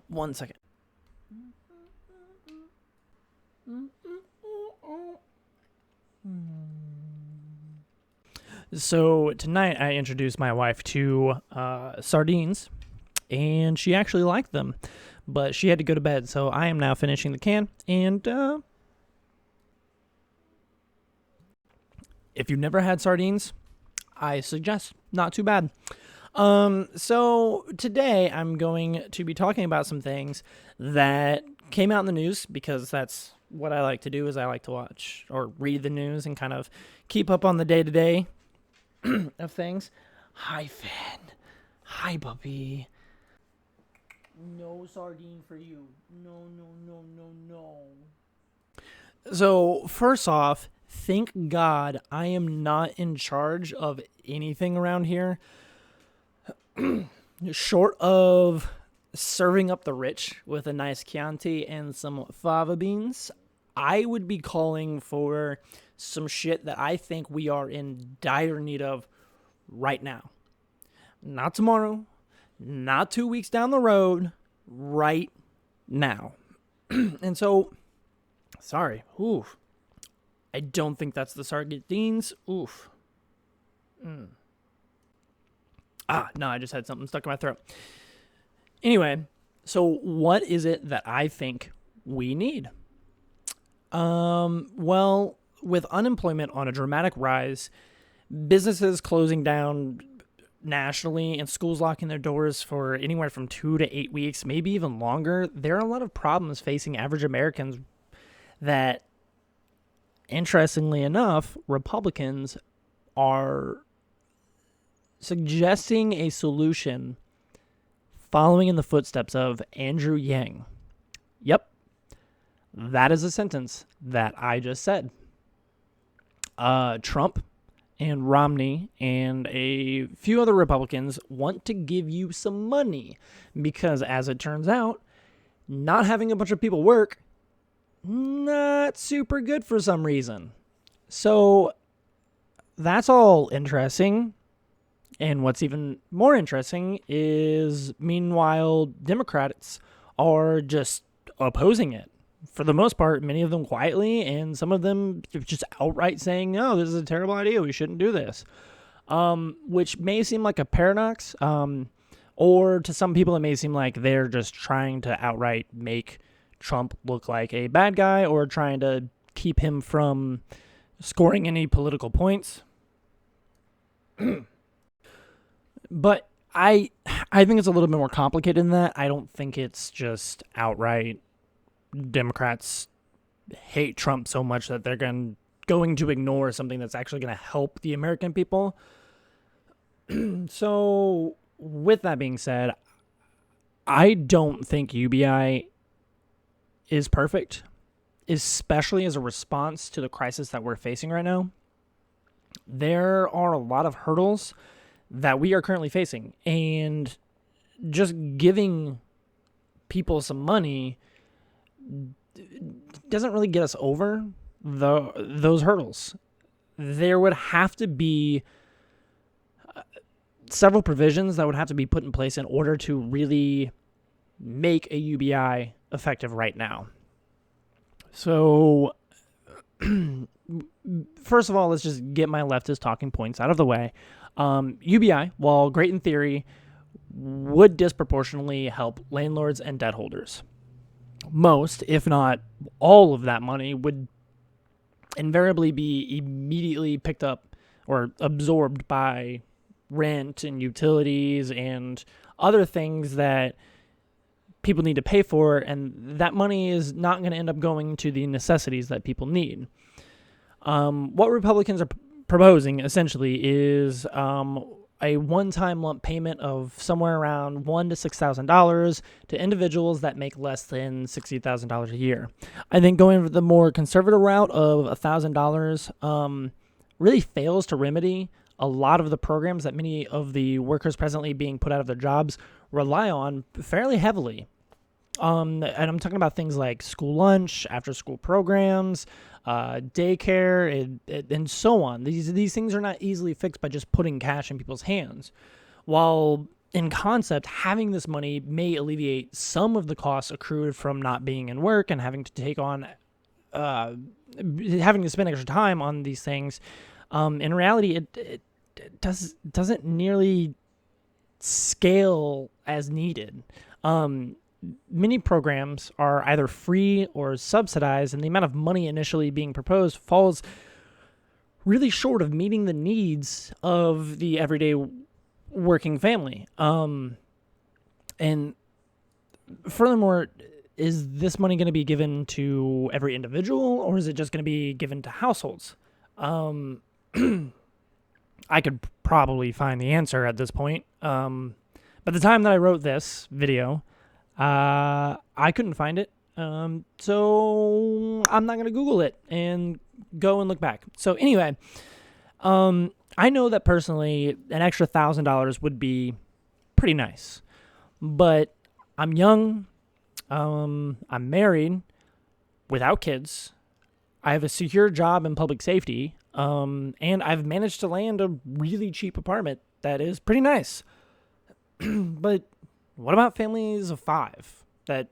One second. So tonight I introduced my wife to sardines, and she actually liked them, but she had to go to bed, so I am now finishing the can. And if you've never had sardines, I suggest not too bad. So today I'm going to be talking about some things that came out in the news, because that's what I like to do. Is I like to watch or read the news and kind of keep up on the day-to-day of things. Hi, Finn. Hi, puppy. No sardine for you. No, no, no, no, no. So, first off, thank God I am not in charge of anything around here. Short of serving up the rich with a nice Chianti and some fava beans, I would be calling for some shit that I think we are in dire need of right now. Not tomorrow, not 2 weeks down the road, right now. And so, sorry, oof. I don't think that's the sardines. Oof. No, I just had something stuck in my throat. Anyway, so what is it that I think we need? Well, with unemployment on a dramatic rise, businesses closing down nationally, and schools locking their doors for anywhere from 2 to 8 weeks, maybe even longer, there are a lot of problems facing average Americans that, interestingly enough, Republicans are suggesting a solution following in the footsteps of Andrew Yang. Yep, that is a sentence that I just said. Trump and Romney and a few other Republicans want to give you some money because, as it turns out, not having a bunch of people work, not super good for some reason. So that's all interesting. And what's even more interesting is, meanwhile, Democrats are just opposing it. For the most part, many of them quietly, and some of them just outright saying, no, this is a terrible idea, we shouldn't do this. Which may seem like a paradox, or to some people it may seem like they're just trying to outright make Trump look like a bad guy, or trying to keep him from scoring any political points. But I think it's a little bit more complicated than that. I don't think it's just outright Democrats hate Trump so much that they're going to ignore something that's actually going to help the American people. So, with that being said, I don't think UBI is perfect, especially as a response to the crisis that we're facing right now. There are a lot of hurdles that we are currently facing, and just giving people some money doesn't really get us over those hurdles. There would have to be several provisions that would have to be put in place in order to really make a UBI effective right now. So, first of all, let's just get my leftist talking points out of the way. UBI, while great in theory, would disproportionately help landlords and debt holders. Most, if not all of that money, would invariably be immediately picked up or absorbed by rent and utilities and other things that people need to pay for, and that money is not going to end up going to the necessities that people need. What Republicans are proposing essentially is a one-time lump payment of somewhere around $1,000 to $6,000 to individuals that make less than $60,000 a year. I think going the more conservative route of $1,000 really fails to remedy a lot of the programs that many of the workers presently being put out of their jobs rely on fairly heavily. And I'm talking about things like school lunch, after-school programs, daycare, and so on. These things are not easily fixed by just putting cash in people's hands. While in concept, having this money may alleviate some of the costs accrued from not being in work and having to take on, having to spend extra time on these things. In reality, it doesn't nearly scale as needed. Many programs are either free or subsidized, and the amount of money initially being proposed falls really short of meeting the needs of the everyday working family. And furthermore, is this money going to be given to every individual, or is it just going to be given to households? I could probably find the answer at this point. But the time that I wrote this video, I couldn't find it. So I'm not going to Google it and go and look back. So anyway, I know that personally an extra $1,000 would be pretty nice, but I'm young. I'm married without kids. I have a secure job in public safety. And I've managed to land a really cheap apartment that is pretty nice. But what about families of 5 that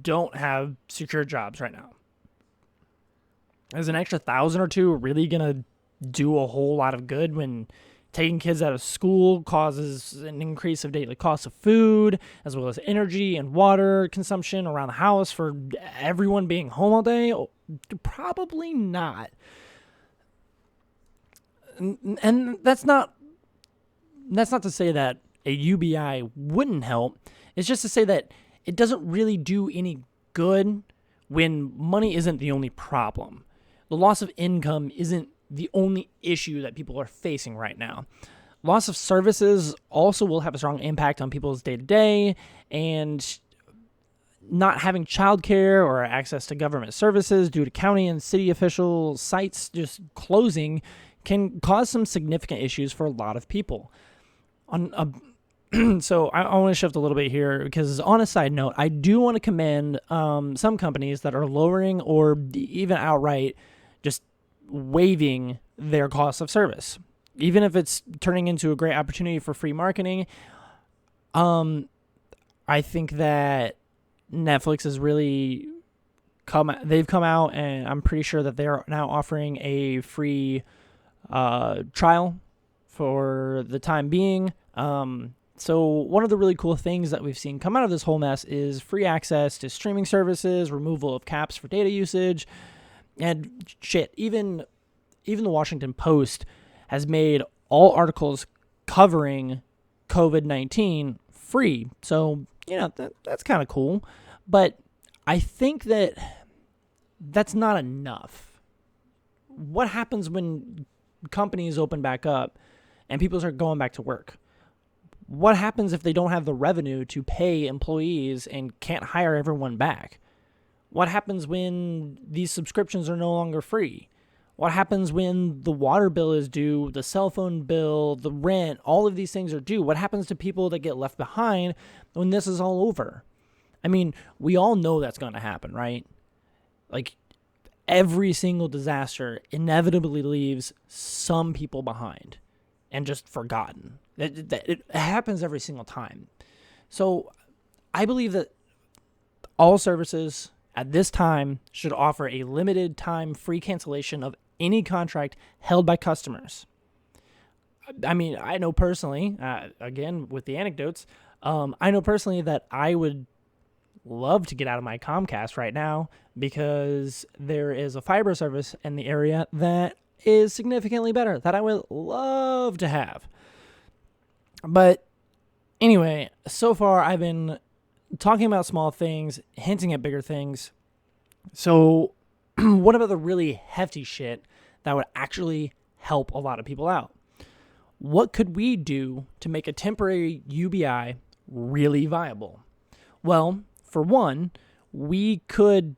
don't have secure jobs right now? Is an extra 1,000 or 2 really going to do a whole lot of good when taking kids out of school causes an increase of daily costs of food, as well as energy and water consumption around the house for everyone being home all day? Probably not. And that's not to say that a UBI wouldn't help. It's just to say that it doesn't really do any good when money isn't the only problem. The loss of income isn't the only issue that people are facing right now. Loss of services also will have a strong impact on people's day-to-day, and not having childcare or access to government services due to county and city official sites just closing can cause some significant issues for a lot of people. So I want to shift a little bit here, because on a side note, I do want to commend some companies that are lowering or even outright just waiving their cost of service, even if it's turning into a great opportunity for free marketing. I think that Netflix has really they've come out, and I'm pretty sure that they're now offering a free trial for the time being. So one of the really cool things that we've seen come out of this whole mess is free access to streaming services, removal of caps for data usage, and shit. Even the Washington Post has made all articles covering COVID-19 free. So, that's kind of cool. But I think that that's not enough. What happens when companies open back up and people start going back to work? What happens if they don't have the revenue to pay employees and can't hire everyone back? What happens when these subscriptions are no longer free? What happens when the water bill is due, the cell phone bill, the rent, all of these things are due? What happens to people that get left behind when this is all over? I mean, we all know that's going to happen, right? Like, every single disaster inevitably leaves some people behind and just forgotten. It happens every single time. So I believe that all services at this time should offer a limited time free cancellation of any contract held by customers. I mean, I know personally, again, with the anecdotes, I know personally that I would love to get out of my Comcast right now, because there is a fiber service in the area that is significantly better that I would love to have. But anyway, so far I've been talking about small things, hinting at bigger things. So what about the really hefty shit that would actually help a lot of people out? What could we do to make a temporary UBI really viable? Well, for one, we could,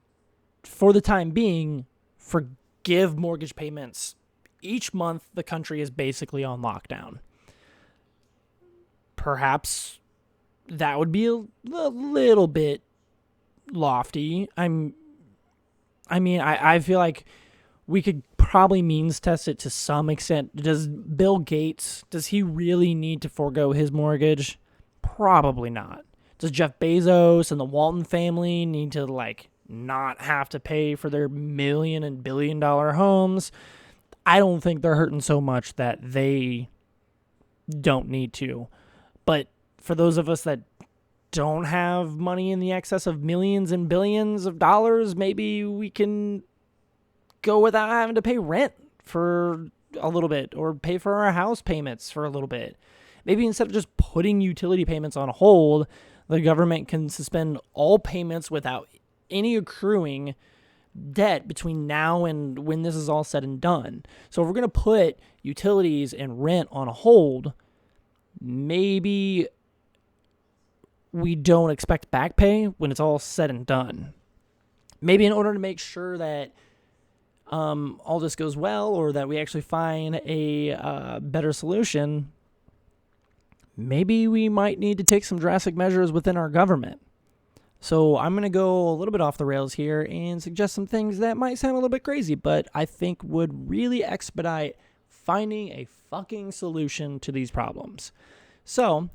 for the time being, forgive mortgage payments. Each month, the country is basically on lockdown. Perhaps that would be a little bit lofty. I feel like we could probably means test it to some extent. Does Bill Gates, does he really need to forego his mortgage? Probably not. Does Jeff Bezos and the Walton family need to not have to pay for their million and billion-dollar homes? I don't think they're hurting so much that they don't need to. But for those of us that don't have money in the excess of millions and billions of dollars, maybe we can go without having to pay rent for a little bit or pay for our house payments for a little bit. Maybe instead of just putting utility payments on hold, the government can suspend all payments without any accruing debt between now and when this is all said and done. So if we're going to put utilities and rent on hold, maybe we don't expect back pay when it's all said and done. Maybe in order to make sure that all this goes well, or that we actually find a better solution, maybe we might need to take some drastic measures within our government. So I'm going to go a little bit off the rails here and suggest some things that might sound a little bit crazy, but I think would really expedite finding a fucking solution to these problems. So,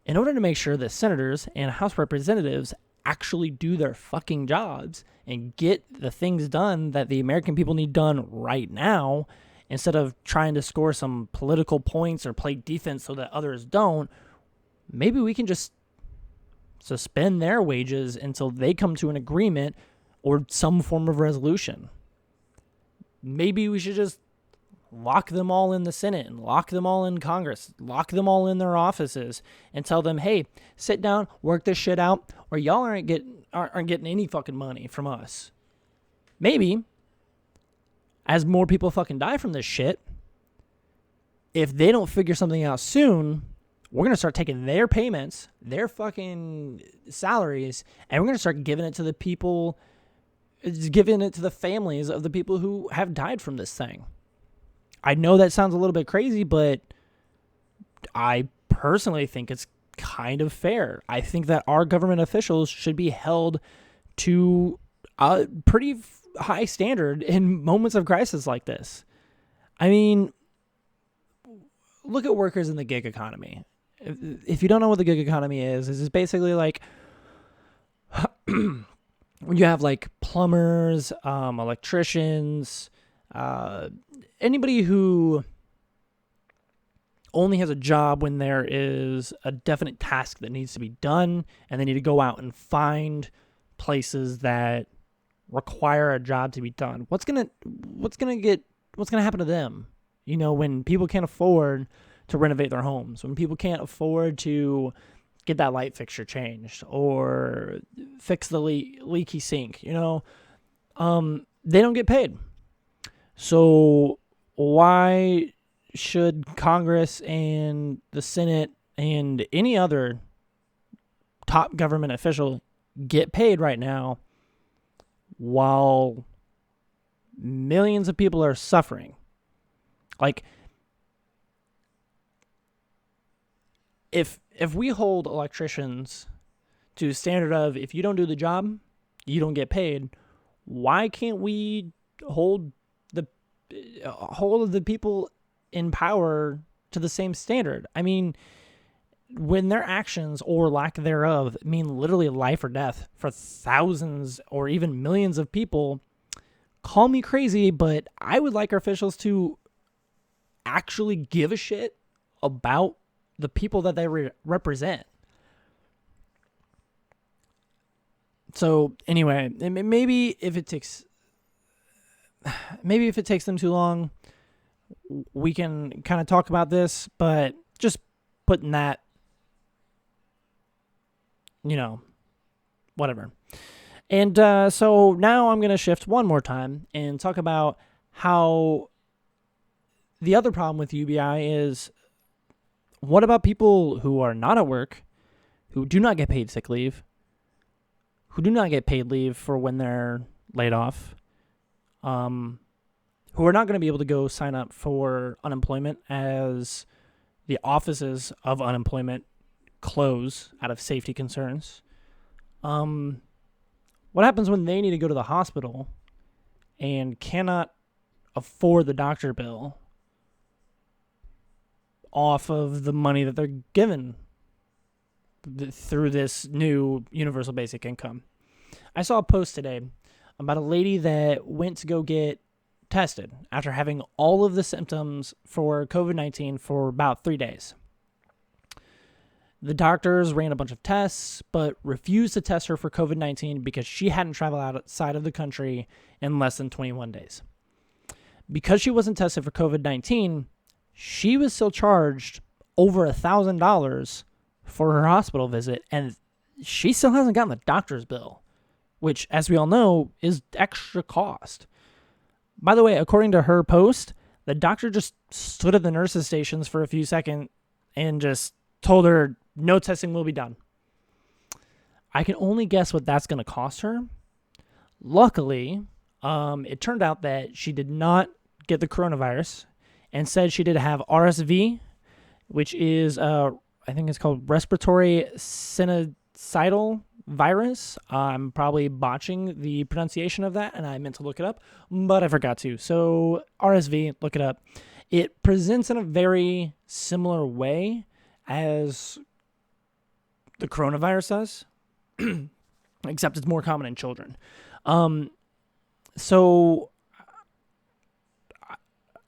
in order to make sure that senators and House representatives actually do their fucking jobs and get the things done that the American people need done right now, instead of trying to score some political points or play defense so that others don't, maybe we can just suspend their wages until they come to an agreement or some form of resolution. Maybe we should just lock them all in the Senate and lock them all in Congress, lock them all in their offices and tell them, hey, sit down, work this shit out, or y'all aren't getting any fucking money from us. Maybe, as more people fucking die from this shit, if they don't figure something out soon, we're going to start taking their payments, their fucking salaries, and we're going to start giving it to the people, giving it to the families of the people who have died from this thing. I know that sounds a little bit crazy, but I personally think it's kind of fair. I think that our government officials should be held to a pretty high standard in moments of crisis like this. I mean, look at workers in the gig economy. If you don't know what the gig economy is, it's basically like when you have like plumbers, electricians, anybody who only has a job when there is a definite task that needs to be done, and they need to go out and find places that require a job to be done. What's gonna happen to them? You know, when people can't afford to renovate their homes, when people can't afford to get that light fixture changed or fix the leaky sink, they don't get paid. So why should Congress and the Senate and any other top government official get paid right now while millions of people are suffering? Like, if we hold electricians to a standard of, if you don't do the job, you don't get paid, why can't we hold the people in power to the same standard? I mean, when their actions or lack thereof mean literally life or death for thousands or even millions of people, call me crazy, but I would like our officials to actually give a shit about the people that they represent. So anyway, maybe if it takes them too long, we can kind of talk about this, but just putting that, whatever. And so now I'm going to shift one more time and talk about how the other problem with UBI is, what about people who are not at work, who do not get paid sick leave, who do not get paid leave for when they're laid off, who are not going to be able to go sign up for unemployment as the offices of unemployment close out of safety concerns? What happens when they need to go to the hospital and cannot afford the doctor bill off of the money that they're given through this new universal basic income. I saw a post today about a lady that went to go get tested after having all of the symptoms for COVID-19 for about 3 days. The doctors ran a bunch of tests, but refused to test her for COVID-19 because she hadn't traveled outside of the country in less than 21 days. Because she wasn't tested for COVID-19, she was still charged over $1,000 for her hospital visit, and she still hasn't gotten the doctor's bill, which, as we all know, is extra cost. By the way, according to her post, the doctor just stood at the nurses' stations for a few seconds and just told her no testing will be done. I can only guess what that's going to cost her. Luckily, it turned out that she did not get the coronavirus. Instead, she did have RSV, which is, I think it's called respiratory sinusitis virus. I'm probably botching the pronunciation of that, and I meant to look it up, but I forgot to. So RSV, look it up. It presents in a very similar way as the coronavirus does, except it's more common in children. So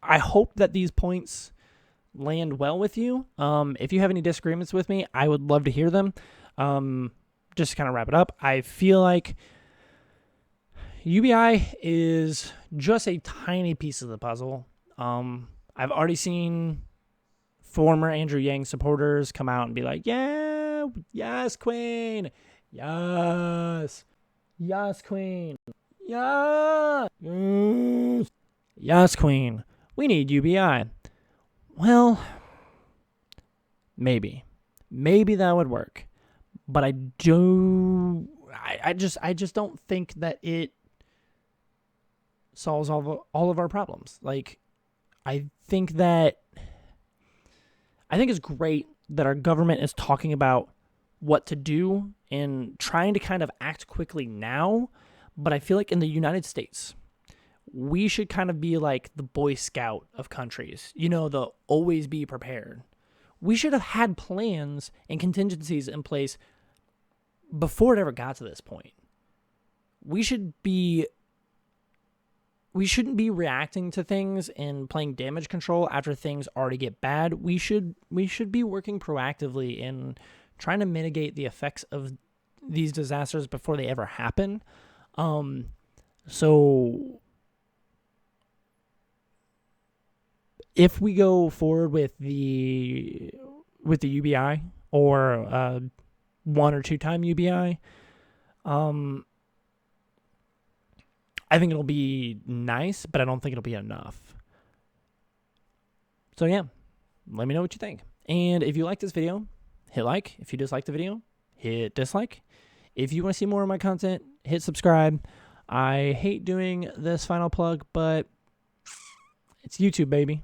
I hope that these points land well with you. If you have any disagreements with me, I would love to hear them. Just to kind of wrap it up, I feel like UBI is just a tiny piece of the puzzle. I've already seen former Andrew Yang supporters come out and be like, yeah, yes, Queen, yes, Queen, yes, Queen, we need UBI. Well, maybe that would work. But I just don't think that it solves all of our problems. Like, I think it's great that our government is talking about what to do and trying to kind of act quickly now. But I feel like in the United States, we should kind of be like the Boy Scout of countries. The always be prepared. We should have had plans and contingencies in place before it ever got to this point. We shouldn't be reacting to things and playing damage control after things already get bad. We should be working proactively in trying to mitigate the effects of these disasters before they ever happen. So if we go forward with the UBI or 1 or 2 time UBI, I think it'll be nice, but I don't think it'll be enough. So yeah, let me know what you think. And if you like this video, hit like. If you dislike the video, hit dislike. If you want to see more of my content, hit subscribe. I hate doing this final plug, but it's YouTube, baby.